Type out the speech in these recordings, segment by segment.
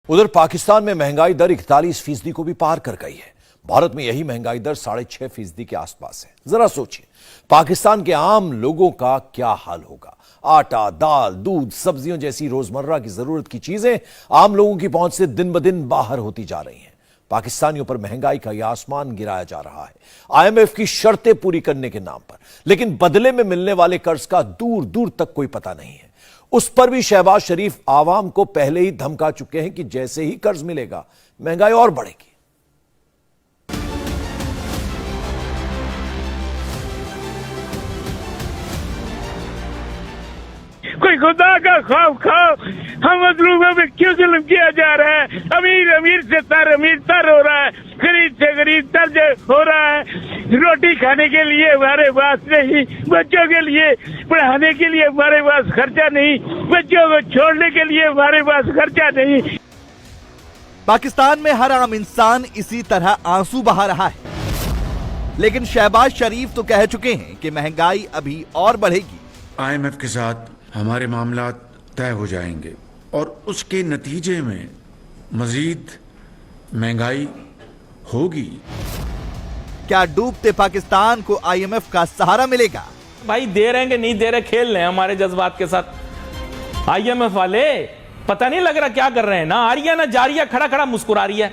उधर पाकिस्तान में महंगाई दर 41% को भी पार कर गई है। भारत में यही महंगाई दर 6.5% के आसपास है। जरा सोचिए पाकिस्तान के आम लोगों का क्या हाल होगा। आटा, दाल, दूध, सब्जियों जैसी रोजमर्रा की जरूरत की चीजें आम लोगों की पहुंच से दिन ब दिन बाहर होती जा रही हैं। पाकिस्तानियों पर महंगाई का यह आसमान गिराया जा रहा है IMF की शर्तें पूरी करने के नाम पर, लेकिन बदले में मिलने वाले कर्ज का दूर दूर तक कोई पता नहीं है। उस पर भी शहबाज शरीफ आवाम को पहले ही धमका चुके हैं कि जैसे ही कर्ज मिलेगा महंगाई और बढ़ेगी। कोई खुदा का खौफ खाओ, हम मजलूमों में क्यों जुल्म किया जा रहा है। अमीर अमीर से अमीर तर हो रहा है, गरीब से गरीब तर हो रहा है। रोटी खाने के लिए हमारे पास नहीं, बच्चों के लिए पढ़ाने के लिए हमारे पास खर्चा नहीं, बच्चों को छोड़ने के लिए हमारे पास खर्चा नहीं। पाकिस्तान में हर आम इंसान इसी तरह आंसू बहा रहा है, लेकिन शहबाज शरीफ तो कह चुके हैं कि महंगाई अभी और बढ़ेगी। IMF के साथ हमारे मामला तय हो जाएंगे और उसके नतीजे में मजीद महंगाई होगी। क्या डूबते पाकिस्तान को IMF का सहारा मिलेगा? भाई दे रहे हैं नहीं दे रहे, खेल रहे हैं हमारे जज्बात के साथ। IMF वाले पता नहीं लग रहा क्या कर रहे हैं। ना आ रही है ना जा रही है, खड़ा खड़ा मुस्कुरा रही है।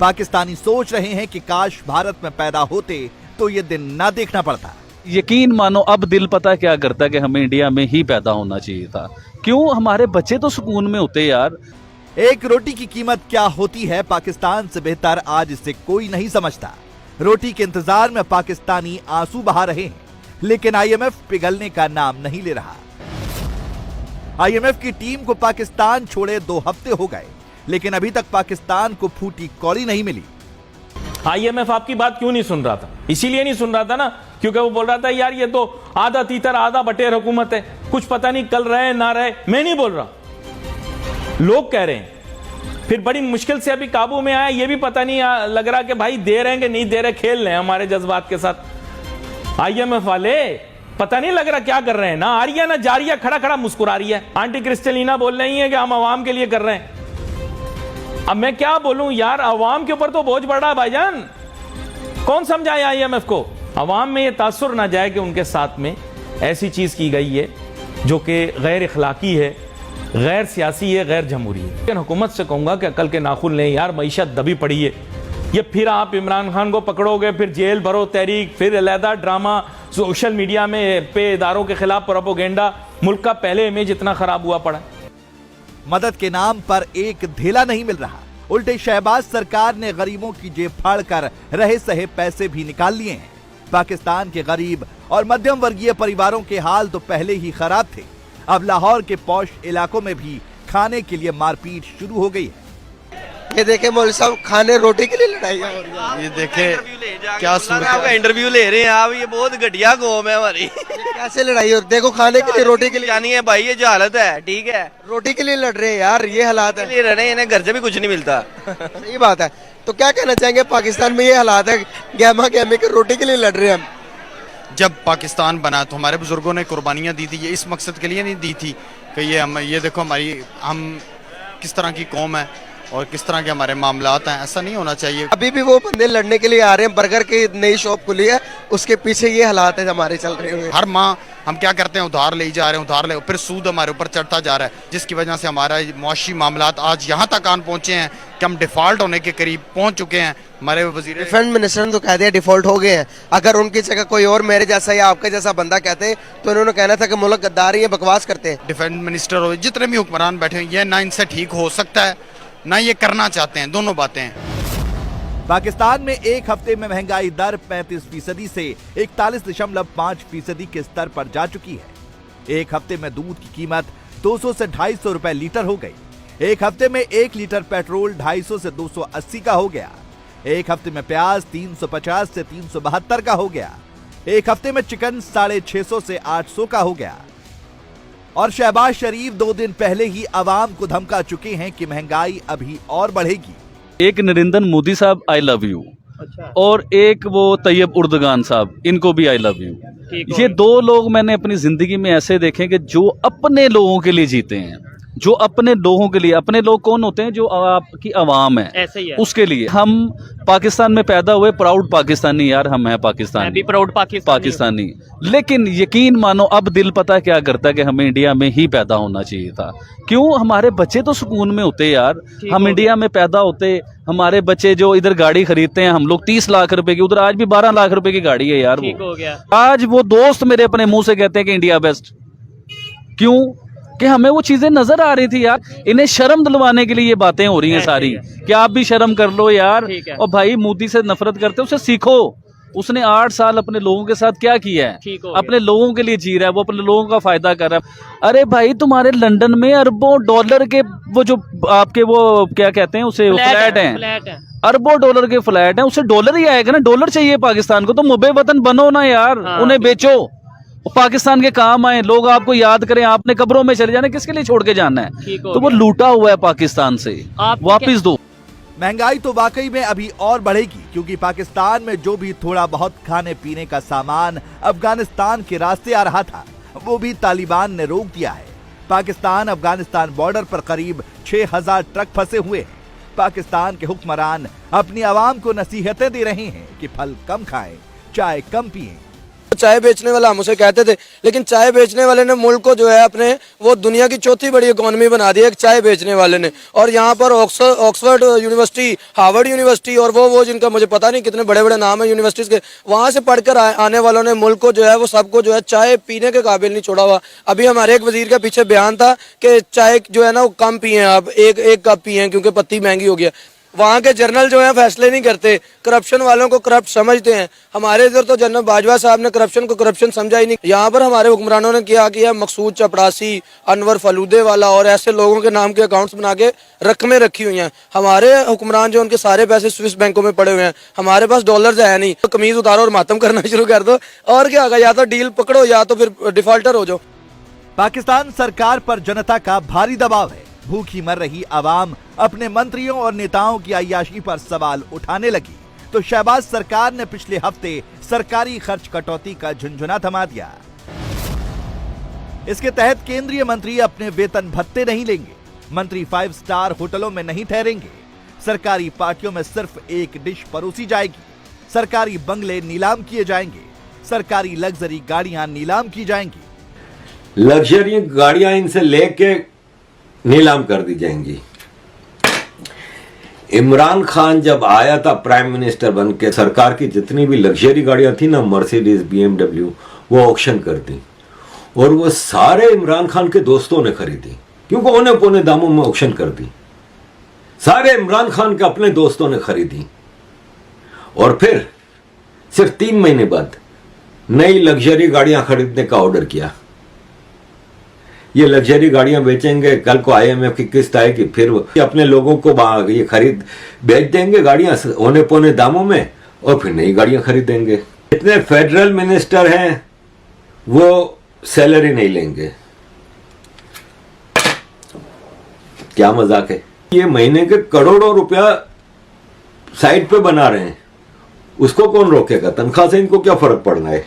पाकिस्तानी सोच रहे हैं कि काश भारत में पैदा होते तो ये दिन ना देखना पड़ता। यकीन मानो अब दिल पता क्या करता है कि हमें इंडिया में ही पैदा होना चाहिए था। क्यों? हमारे बच्चे तो सुकून में होते यार। एक रोटी की कीमत क्या होती है पाकिस्तान से बेहतर आज इसे कोई नहीं समझता। रोटी के इंतजार में पाकिस्तानी आंसू बहा रहे हैं, लेकिन IMF पिघलने का नाम नहीं ले रहा। IMF की टीम को पाकिस्तान छोड़े 2 हफ्ते हो गए, लेकिन अभी तक पाकिस्तान को फूटी कौड़ी नहीं मिली। IMF आपकी बात क्यों नहीं सुन रहा था? इसीलिए नहीं सुन रहा था ना क्योंकि वो बोल रहा था यार ये तो आधा तीतर आधा बटेर हुकूमत है, कुछ पता नहीं कल रहे ना रहे। मैं नहीं बोल रहा, लोग कह रहे हैं। फिर बड़ी मुश्किल से अभी काबू में आया, ये भी पता नहीं लग रहा कि भाई दे रहे हैं कि नहीं दे रहे, खेल रहे हैं हमारे जज्बात के साथ। IMF वाले पता नहीं लग रहा क्या कर रहे हैं। ना आ रही है ना जा रही है, खड़ा खड़ा मुस्कुरा रही है। आंटी क्रिस्टलिना बोल रही है कि हम आवाम के लिए कर रहे हैं। अब मैं क्या बोलूं यार, अवाम के ऊपर तो बोझ बढ़ रहा है भाईजान। कौन समझाए IMF को? अवाम में ये तासुर ना जाए कि उनके साथ में ऐसी चीज की गई है जो कि गैर इखलाकी है, गैर सियासी है, गैर जमहूरी है। लेकिन हुकूमत से कहूंगा कि अकल के नाखून लें यार, मईशत दबी पड़ी है। ये फिर आप इमरान खान को पकड़ोगे, फिर जेल भरो तहरीक, फिर अलहदा ड्रामा, सोशल मीडिया में पे इदारों के खिलाफ प्रोपेगेंडा। मुल्क का पहले इमेज इतना खराब हुआ पड़ा। मदद के नाम पर एक धेला नहीं मिल रहा, उल्टे शहबाज सरकार ने गरीबों की जेब फाड़ कर रहे सहे पैसे भी निकाल लिए हैं। पाकिस्तान के गरीब और मध्यम वर्गीय परिवारों के हाल तो पहले ही खराब थे, अब लाहौर के पौश इलाकों में भी खाने के लिए मारपीट शुरू हो गई है। ये देखे मौलवी साहब, खाने रोटी के लिए लड़ाइयाँ हो रही है। ये देखे क्या सूरत है। आपका इंटरव्यू ले रहे हैं आप, ये बहुत घटिया कौम है हमारी। कैसे लड़ाई हो? देखो खाने के लिए रोटी के लिए जानी है भाई, ये जो हालत है ठीक है। रोटी के लिए लड़ रहे हैं यार, ये हालात है। लड़ रहे हैं, इन्हें घर से भी कुछ नहीं मिलता। सही बात है। तो क्या कहना चाहेंगे, पाकिस्तान में ये हालात है, गहमा गहमे के रोटी के लिए लड़ रहे हैं हम। जब पाकिस्तान बना तो हमारे बुजुर्गों ने कुर्बानियाँ दी थी, ये इस मकसद के लिए नहीं दी थी कि ये देखो हम किस तरह की कौम है और किस तरह के हमारे मामलात हैं। ऐसा नहीं होना चाहिए। अभी भी वो बंदे लड़ने के लिए आ रहे हैं। बर्गर की नई शॉप खुली है, उसके पीछे ये हालात है हमारे चल रहे हुए। हर माह हम क्या करते हैं, उधार ले जा रहे हैं, उधार ले, फिर सूद हमारे ऊपर चढ़ता जा रहा है, जिसकी वजह से हमारा मुआशी मामलात आज यहाँ तक आन पहुंचे हैं कि हम डिफॉल्ट होने के करीब पहुंच चुके हैं। हमारे वजीर डिफेंस मिनिस्टर ने तो कह दिया डिफॉल्ट हो गए हैं। अगर उनकी जगह कोई और मेरे जैसा या आपके जैसा बंदा कहते तो इन्होंने कहना था कि मुल्क गद्दारी है, बकवास करते हैं। डिफेंस मिनिस्टर हो, जितने भी हुक्मरान बैठे हैं, ये ना इनसे ठीक हो सकता है ना ये करना चाहते हैं, दोनों बातें हैं। पाकिस्तान में एक हफ्ते में महंगाई दर 35% से 41.5% के स्तर पर जा चुकी है। एक हफ्ते में दूध की कीमत 200 से 250 रुपए लीटर हो गई। एक हफ्ते में 1 लीटर पेट्रोल 250 से 280 का हो गया। एक हफ्ते में प्याज 350 से 372 का हो गया। एक हफ्ते में चिकन 650 से 800 का हो गया। और शहबाज शरीफ 2 दिन पहले ही अवाम को धमका चुके हैं कि महंगाई अभी और बढ़ेगी। एक नरेंद्र मोदी साहब आई लव यू, और एक वो तैयब उर्दगान साहब, इनको भी आई लव यू। ये 2 लोग मैंने अपनी जिंदगी में ऐसे देखे कि जो अपने लोगों के लिए जीते हैं। जो अपने लोगों के लिए, अपने लोग कौन होते हैं? जो आपकी आवाम है, ऐसे ही है। उसके लिए हम पाकिस्तान में पैदा हुए, प्राउड पाकिस्तानी यार, हम हैं पाकिस्तानी, मैं भी प्राउड पाकिस्तानी। लेकिन यकीन मानो अब दिल पता क्या करता है कि हमें इंडिया में ही पैदा होना चाहिए था। क्यों? हमारे बच्चे तो सुकून में होते यार, हम इंडिया में पैदा होते। हमारे बच्चे जो इधर गाड़ी खरीदते हैं, हम लोग 30 लाख रुपए की, उधर आज भी 12 लाख रुपए की गाड़ी है यार। ठीक हो गया। आज वो दोस्त मेरे अपने मुंह से कहते हैं कि इंडिया बेस्ट। क्यों? कि हमें वो चीजें नजर आ रही थी यार। इन्हें शर्म दिलवाने के लिए ये बातें हो रही हैं सारी, कि आप भी शर्म कर लो यार। और भाई मोदी से नफरत करते हो, उसे सीखो। उसने 8 साल अपने लोगों के साथ क्या किया है? अपने लोगों के लिए जी रहा है, वो अपने लोगों का फायदा कर रहा है। अरे भाई तुम्हारे लंदन में अरबों डॉलर के वो जो आपके वो क्या कहते हैं उसे, फ्लैट हैं, अरबों डॉलर के फ्लैट हैं, उसे डॉलर ही आएगा ना। डॉलर चाहिए पाकिस्तान को, तो मुबे वतन बनो ना यार। उन्हें बेचो, पाकिस्तान के काम आए, लोग आपको याद करें। आपने कब्रों में चले जाना, किसके लिए छोड़ के जाना है? तो वो लूटा हुआ है पाकिस्तान से, वापिस दो। महंगाई तो वाकई में अभी और बढ़ेगी, क्योंकि पाकिस्तान में जो भी थोड़ा बहुत खाने पीने का सामान अफगानिस्तान के रास्ते आ रहा था, वो भी तालिबान ने रोक दिया है। पाकिस्तान अफगानिस्तान बॉर्डर पर करीब 6000 ट्रक फंसे हुए हैं। पाकिस्तान के हुक्मरान अपनी आवाम को नसीहतें दे रहे हैं कि फल कम खाएं, चाय कम पिएं। चाय बेचने वाला हम उसे कहते थे, लेकिन चाय बेचने वाले ने मुल्क को जो है अपने वो दुनिया की चौथी बड़ी इकोनॉमी बना दी है एक चाय बेचने वाले ने। और यहाँ पर ऑक्सफोर्ड यूनिवर्सिटी, हार्वर्ड यूनिवर्सिटी और वो जिनका मुझे पता नहीं कितने बड़े बड़े नाम है यूनिवर्सिटीज के, वहाँ से पढ़कर आने वालों ने मुल्क को जो है वो सबको जो है चाय पीने के काबिल नहीं छोड़ा हुआ। अभी हमारे एक वजीर के पीछे बयान था कि चाय जो है ना वो कम पिए, अब एक कप पिए क्योंकि पत्ती महंगी हो गया। वहाँ के जर्नल जो हैं फैसले नहीं करते, करप्शन वालों को करप्ट समझते हैं। हमारे इधर तो जनरल बाजवा साहब ने करप्शन को करप्शन समझा ही नहीं। यहाँ पर हमारे हुक्मरानों ने क्या किया, मकसूद चपड़ासी, अनवर फलूदे वाला और ऐसे लोगों के नाम के अकाउंट्स बना के रकमें रखी हुई हैं। हमारे हुक्मरान जो उनके सारे पैसे स्विस बैंकों में पड़े हुए हैं, हमारे पास डॉलर्स है नहीं। तो कमीज उतारो और मातम करना शुरू कर दो, और क्या होगा, या तो डील पकड़ो या तो फिर डिफॉल्टर हो जाओ। पाकिस्तान सरकार पर जनता का भारी दबाव है। भूखी मर रही आवाम अपने मंत्रियों और नेताओं की अय्याशी पर सवाल उठाने लगी, तो शहबाज सरकार ने पिछले हफ्ते सरकारी खर्च कटौती का झुनझुना थमा दिया। इसके तहत केंद्रीय मंत्री अपने वेतन भत्ते नहीं लेंगे, मंत्री 5 स्टार होटलों में नहीं ठहरेंगे, सरकारी पार्टियों में सिर्फ एक डिश परोसी जाएगी, सरकारी बंगले नीलाम किए जाएंगे, सरकारी लग्जरी गाड़ियां नीलाम की जाएंगी। लग्जरी गाड़ियां इनसे लेके नीलाम कर दी जाएंगी। इमरान खान जब आया था प्राइम मिनिस्टर बन के, सरकार की जितनी भी लग्जरी गाड़ियां थी ना, मर्सिडीज, BMW, वो ऑक्शन कर दी और वो सारे इमरान खान के दोस्तों ने खरीदी, क्योंकि औने पौने दामों में ऑक्शन कर दी। सारे इमरान खान के अपने दोस्तों ने खरीदी और फिर सिर्फ 3 महीने बाद नई लग्जरी गाड़ियां खरीदने का ऑर्डर किया। ये लग्जरी गाड़ियां बेचेंगे, कल को IMF की किस्त आएगी, फिर अपने लोगों को ये खरीद बेच देंगे गाड़ियां औने पौने दामों में, और फिर नई गाड़ियां खरीदेंगे। इतने फेडरल मिनिस्टर हैं वो सैलरी नहीं लेंगे, क्या मजाक है। ये महीने के करोड़ों रुपया साइड पे बना रहे हैं, उसको कौन रोकेगा? तनख्वाह से इनको क्या फर्क पड़ना है?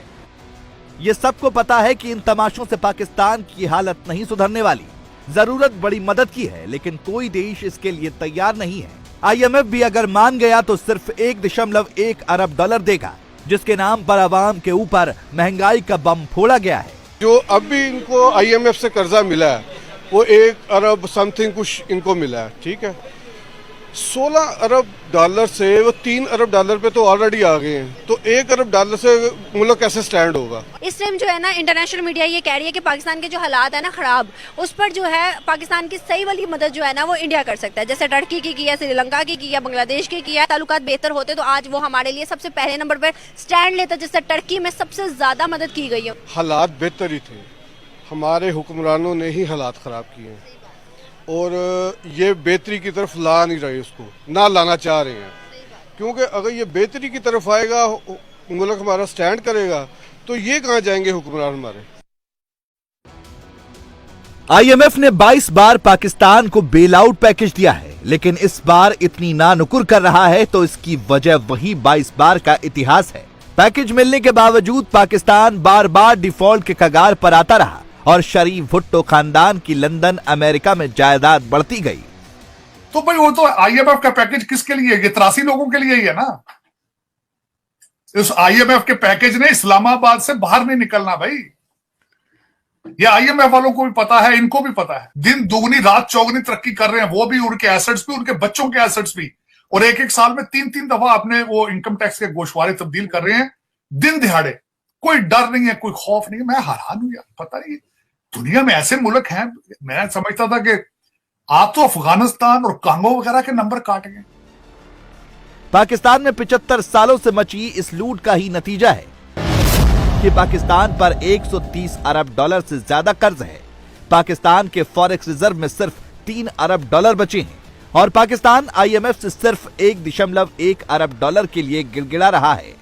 ये सबको पता है कि इन तमाशों से पाकिस्तान की हालत नहीं सुधरने वाली। जरूरत बड़ी मदद की है, लेकिन कोई देश इसके लिए तैयार नहीं है। IMF भी अगर मान गया तो सिर्फ 1.1 अरब डॉलर देगा, जिसके नाम पर आवाम के ऊपर महंगाई का बम फोड़ा गया है। जो अभी इनको IMF से कर्जा मिला है वो 1 अरब समथिंग कुछ इनको मिला है, ठीक है। 16 अरब डॉलर से वो 3 अरब डॉलर पे तो ऑलरेडी आ गए हैं, तो 1 अरब डॉलर से मुल्क कैसे स्टैंड होगा? इस टाइम जो है ना इंटरनेशनल मीडिया ये कह रही है कि पाकिस्तान के जो हालात है ना खराब, उस पर जो है पाकिस्तान की सही वाली मदद जो है ना वो इंडिया कर सकता है। जैसे टर्की की है, श्रीलंका की है, बांग्लादेश की है। ताल्लुकात बेहतर होते तो आज वो हमारे लिए सबसे पहले नंबर पर स्टैंड लेता, जिससे टर्की में सबसे ज्यादा मदद की गई है। हालात बेहतर ही थे, हमारे हुक्मरानों ने ही हालात खराब किए हैं और ये बेहतरी की तरफ ला नहीं रहे, उसको ना लाना चाह रहे हैं, क्योंकि अगर ये बेहतरी की तरफ आएगा, मुल्क हमारा स्टैंड करेगा, तो ये कहाँ जाएंगे हुक्मरान हमारे। IMF ने 22 बार पाकिस्तान को बेल आउट पैकेज दिया है, लेकिन इस बार इतनी नानुकुर कर रहा है तो इसकी वजह वही 22 बार का इतिहास है। पैकेज मिलने के बावजूद पाकिस्तान बार बार डिफॉल्ट के कगार पर आता रहा और शरीफ भुट्टो खानदान की लंदन अमेरिका में जायदाद बढ़ती गई। तो भाई वो तो IMF का पैकेज किसके लिए है? 83 लोगों के लिए ही है ना। इस IMF के पैकेज ने इस्लामाबाद से बाहर नहीं निकलना भाई। ये IMF वालों को भी पता है, इनको भी पता है। दिन दुगनी रात चौगनी तरक्की कर रहे हैं, वो भी, उनके एसेट्स भी, उनके बच्चों के एसेट्स भी। और एक एक साल में 3-3 दफा अपने वो इनकम टैक्स के गोशवारे तब्दील कर रहे हैं दिन दिहाड़े। कोई डर नहीं है, कोई खौफ नहीं है। मैं हैरान हूं यार, पता नहीं दुनिया में ऐसे मुल्क हैं। मैं समझता था कि आप तो अफगानिस्तान और कांगो वगैरह के नंबर काट गए। पाकिस्तान में 75 सालों से मची इस लूट का ही नतीजा है कि पाकिस्तान पर 130 अरब डॉलर से ज्यादा कर्ज है। पाकिस्तान के फॉरेक्स रिजर्व में सिर्फ 3 अरब डॉलर बचे हैं और पाकिस्तान IMF से सिर्फ 1.1 अरब डॉलर के लिए गिड़गिड़ा रहा है।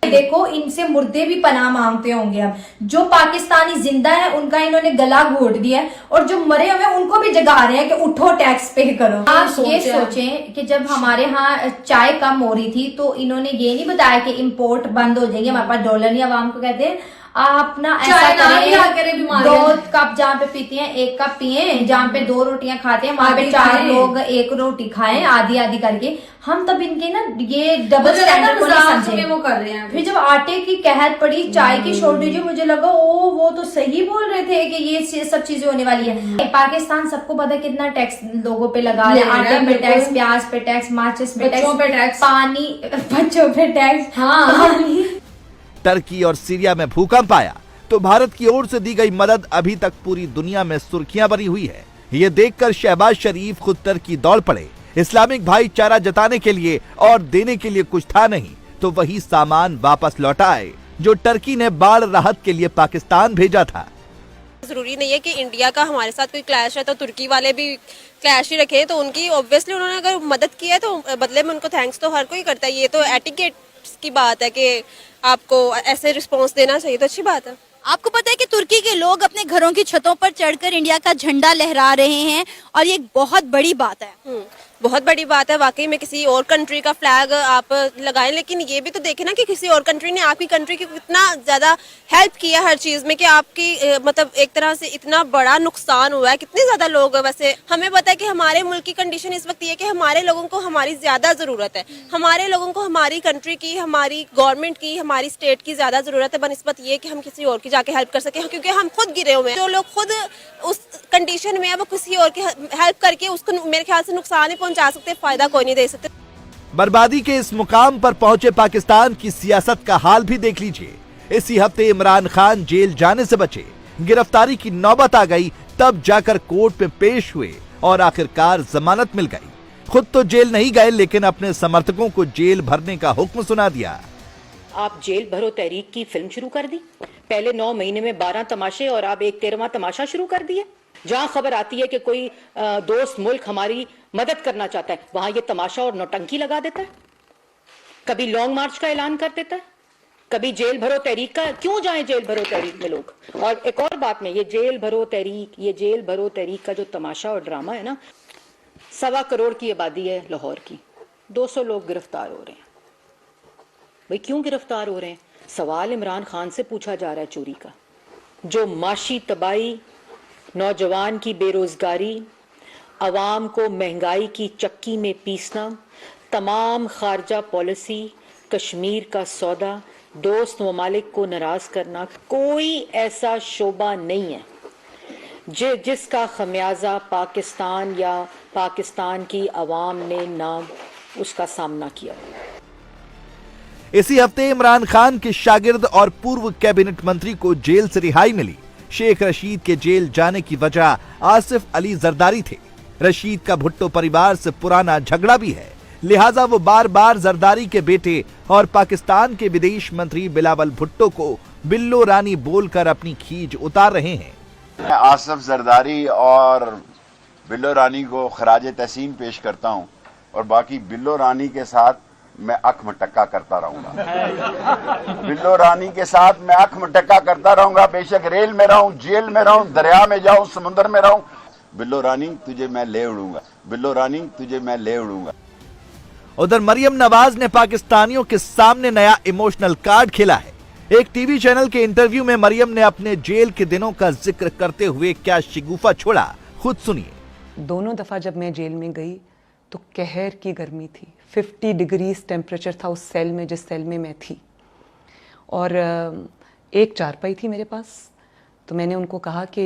देखो, इनसे मुर्दे भी पनाह मांगते होंगे। अब जो पाकिस्तानी जिंदा है उनका इन्होंने गला घोट दिया है और जो मरे हुए हैं उनको भी जगा रहे हैं कि उठो टैक्स पे करो। आप ये सोचें कि जब हमारे यहाँ चाय कम हो रही थी तो इन्होंने ये नहीं बताया कि इंपोर्ट बंद हो जाएंगे, हमारे पास डॉलर नहीं। आवाम को कहते हैं आप ना ऐसा करें, 2 कप जहाँ पे पीते हैं 1 कप पिए, जहाँ पे 2 रोटियां खाते हैं वहां पे 4 लोग 1 रोटी खाएं, आधी आधी करके। हम तब इनके ना ये डबल स्टैंडर्ड को नहीं समझे, वो कर रहे हैं। फिर जब आटे की कहत पड़ी, चाय की शॉर्टेज, मुझे लगा ओ वो तो सही बोल रहे थे कि ये सब चीजें होने वाली है। पाकिस्तान सबको पता है कितना टैक्स लोगों पे लगा रहे हैं। आटे पे टैक्स, प्याज पे टैक्स, माचिस पे टैक्स, पानी, बच्चों पे टैक्स। हाँ, टर्की और सीरिया में भूकंप आया तो भारत की ओर से दी गई मदद अभी तक पूरी दुनिया में सुर्खियां बनी हुई है। ये देखकर शहबाज शरीफ खुद टर्की दौड़ पड़े। इस्लामिक भाईचारा जताने के लिए और देने के लिए कुछ था नहीं तो वही सामान वापस लौटाए जो टर्की ने बाढ़ राहत के लिए पाकिस्तान भेजा था। जरूरी नहीं है कि इंडिया का हमारे साथ कोई क्लैश है तो तुर्की वाले भी क्लैश ही रखे। तो उनकी ऑब्वियसली उन्होंने अगर मदद की है तो बदले में उनको थैंक्स तो हर कोई करता है। ये तो एटिकेट की बात है कि आपको ऐसे रिस्पॉन्स देना चाहिए, तो अच्छी बात है। आपको पता है कि तुर्की के लोग अपने घरों की छतों पर चढ़कर इंडिया का झंडा लहरा रहे हैं और ये बहुत बड़ी बात है। बहुत बड़ी बात है वाकई में। किसी और कंट्री का फ्लैग आप लगाएं, लेकिन ये भी तो देखें ना कि किसी और कंट्री ने आपकी कंट्री की कितना ज्यादा हेल्प किया हर चीज में, कि आपकी मतलब एक तरह से इतना बड़ा नुकसान हुआ है। कितने ज्यादा लोग, वैसे हमें पता है कि हमारे मुल्क की कंडीशन इस वक्त ये है कि हमारे लोगों को हमारी ज्यादा जरूरत है। हमारे लोगों को हमारी कंट्री की, हमारी गवर्नमेंट की, हमारी स्टेट की ज्यादा जरूरत है बनिस्बत ये कि हम किसी और की जाके हेल्प कर सके, क्योंकि हम खुद गिरे हुए हैं। जो लोग खुद उस कंडीशन में है वो किसी और की हेल्प करके उसको मेरे ख्याल से नुकसान ही पहुंचा सकते, फायदा कोई नहीं दे सकते। बर्बादी के इस मुकाम पर पहुंचे पाकिस्तान की सियासत का हाल भी देख लीजिए। इसी हफ्ते इमरान खान जेल जाने से बचे, गिरफ्तारी की नौबत आ गई, तब जाकर कोर्ट में पेश हुए और आखिरकार जमानत मिल गई। खुद तो जेल नहीं गए लेकिन अपने समर्थकों को जेल भरने का हुक्म सुना दिया। आप जेल भरो तहरीक की फिल्म शुरू कर दी, पहले 9 महीने में 12 तमाशे और आप एक 13वां तमाशा शुरू कर दिए। जहां खबर आती है कि कोई दोस्त मुल्क हमारी मदद करना चाहता है, वहां ये तमाशा और नौटंकी लगा देता है। कभी लॉन्ग मार्च का ऐलान कर देता है, कभी जेल भरो तहरीक का। क्यों जाएं जेल भरो तहरीक में लोग? और एक और बात में, ये जेल भरो तहरीक का जो तमाशा और ड्रामा है ना, 1.25 करोड़ की आबादी है लाहौर की, 200 लोग गिरफ्तार हो रहे हैं। भाई क्यों गिरफ्तार हो रहे हैं? सवाल इमरान खान से पूछा जा रहा है चोरी का। जो माशी तबाही, नौजवान की बेरोजगारी, अवाम को महंगाई की चक्की में पीसना, तमाम खारजा पॉलिसी, कश्मीर का सौदा, दोस्त ममालिक को नाराज करना, कोई ऐसा शोबा नहीं है जिसका खमियाजा पाकिस्तान या पाकिस्तान की अवाम ने ना उसका सामना किया। इसी हफ्ते इमरान खान के शागिर्द और पूर्व कैबिनेट मंत्री को जेल से रिहाई मिली। शेख रशीद के जेल जाने की वजह आसिफ अली जरदारी थे। रशीद का भुट्टो परिवार से पुराना झगड़ा भी है, लिहाजा वो बार बार जरदारी के बेटे और पाकिस्तान के विदेश मंत्री बिलावल भुट्टो को बिल्लो रानी बोलकर अपनी खींच उतार रहे हैं। मैं आसिफ जरदारी और बिल्लो रानी को खराज तहसीन पेश करता हूं और बाकी बिल्लो रानी के साथ मैं अख मटक्का करता रहूंगा। बिल्लो रानी के साथ मैं अख मटक्का करता रहूंगा, बेशक रेल में रहूं, जेल में रहूं, दरिया में जाऊं, समुद्र में रहूं। बिल्लो रानी तुझे मैं ले उड़ूंगा, बिल्लो रानी तुझे मैं ले उड़ूंगा। उधर मरियम नवाज ने पाकिस्तानियों के सामने नया इमोशनल कार्ड खेला है। एक टीवी चैनल के इंटरव्यू में मरियम ने अपने जेल के दिनों का जिक्र करते हुए क्या शिगुफा छोड़ा, खुद सुनिए। दोनों दफा जब मैं जेल में गई तो कहर की गर्मी थी, 50 डिग्रीज टेम्परेचर था उस सेल में जिस सेल में मैं थी, और एक चारपाई थी मेरे पास। तो मैंने उनको कहा कि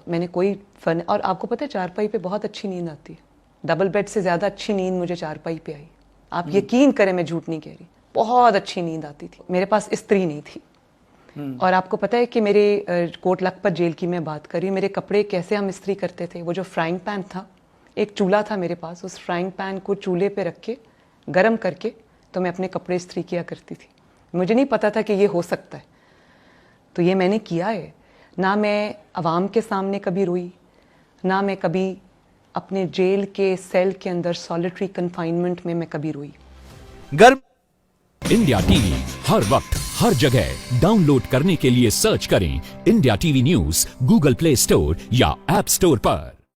मैंने कोई फन, और आपको पता है चारपाई पे बहुत अच्छी नींद आती है, डबल बेड से ज़्यादा अच्छी नींद मुझे चारपाई पे आई। आप यकीन करें, मैं झूठ नहीं कह रही, बहुत अच्छी नींद आती थी। मेरे पास इस्त्री नहीं थी, और आपको पता है कि मेरे कोट लखपत जेल की मैं बात कर रही हूँ, मेरे कपड़े कैसे हम इस्त्री करते थे। वो जो फ्राइंग पैन था, एक चूल्हा था मेरे पास, उस फ्राइंग पैन को चूल्हे पे रख के गर्म करके तो मैं अपने कपड़े इस्त्री किया करती थी। मुझे नहीं पता था कि ये हो सकता है, तो ये मैंने किया है। ना मैं अवाम के सामने कभी रोई, ना मैं कभी अपने जेल के सेल के अंदर सॉलिटरी कन्फाइनमेंट में मैं कभी रोई। इंडिया टीवी हर वक्त हर जगह डाउनलोड करने के लिए सर्च करें India TV news Google play store या ऐप स्टोर पर।